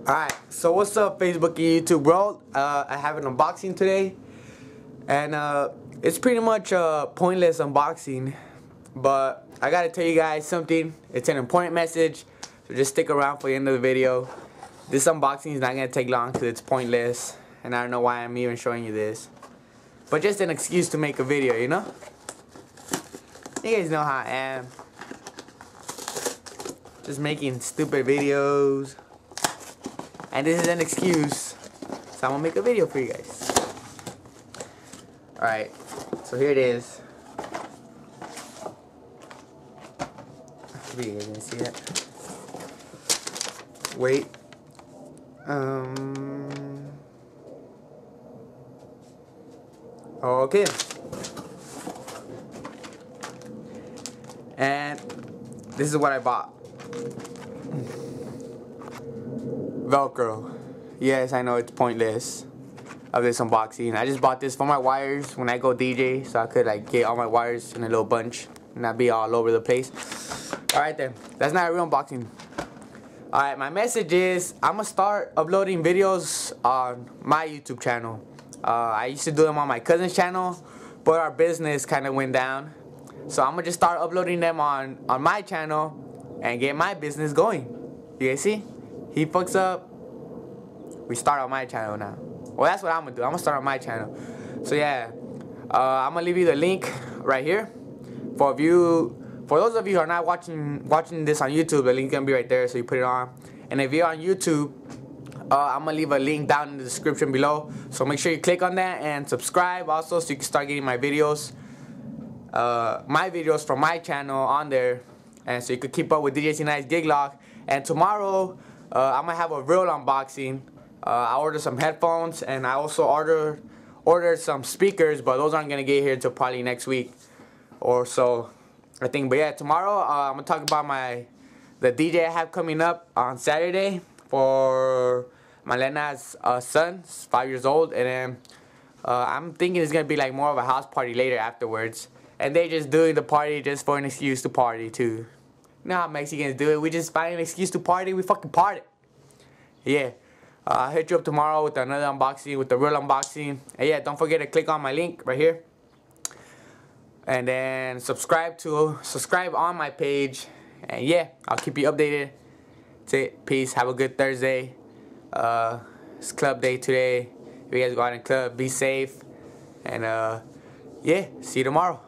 Alright, so what's up Facebook and YouTube world? I have an unboxing today, and it's pretty much a pointless unboxing, but I gotta tell you guys something. It's an important message, so just stick around for the end of the video. This unboxing is not gonna take long because it's pointless, and I don't know why I'm even showing you this, but just an excuse to make a video, you know? You guys know how I am. Just making stupid videos. And this is an excuse, so I'm gonna make a video for you guys. Alright, so here it is. Maybe you guys didn't see that. Wait. Okay. And this is what I bought. Velcro. Yes, I know it's pointless of this unboxing. I just bought this for my wires when I go DJ, so I could like get all my wires in a little bunch and not be all over the place. Alright then, that's not a real unboxing. Alright, my message is I'm gonna start uploading videos on my YouTube channel. I used to do them on my cousin's channel, but our business kind of went down. So I'm gonna just start uploading them on my channel and get my business going. You guys see? He fucks up, we start on my channel now. Well, that's what I'm gonna do. I'm gonna start on my channel. So yeah, I'm gonna leave you the link right here. For those of you who are not watching this on YouTube, the link's gonna be right there, so you put it on. And if you're on YouTube, I'm gonna leave a link down in the description below. So make sure you click on that and subscribe also, so you can start getting my videos from my channel on there, and so you could keep up with DJ C9's Gig Log. And tomorrow, I'm gonna have a real unboxing. I ordered some headphones, and I also ordered some speakers, but those aren't gonna get here until probably next week or so, I think. But yeah, tomorrow I'm gonna talk about the DJ I have coming up on Saturday for Malena's son. He's 5 years old, and then I'm thinking it's gonna be like more of a house party later afterwards, and they just doing the party just for an excuse to party too. You know how Mexicans do it. We just find an excuse to party. We fucking party. Yeah. I'll hit you up tomorrow with another unboxing, with the real unboxing. And yeah, don't forget to click on my link right here. And then subscribe on my page. And yeah, I'll keep you updated. That's it. Peace. Have a good Thursday. It's club day today. If you guys go out in the club, be safe. And yeah, see you tomorrow.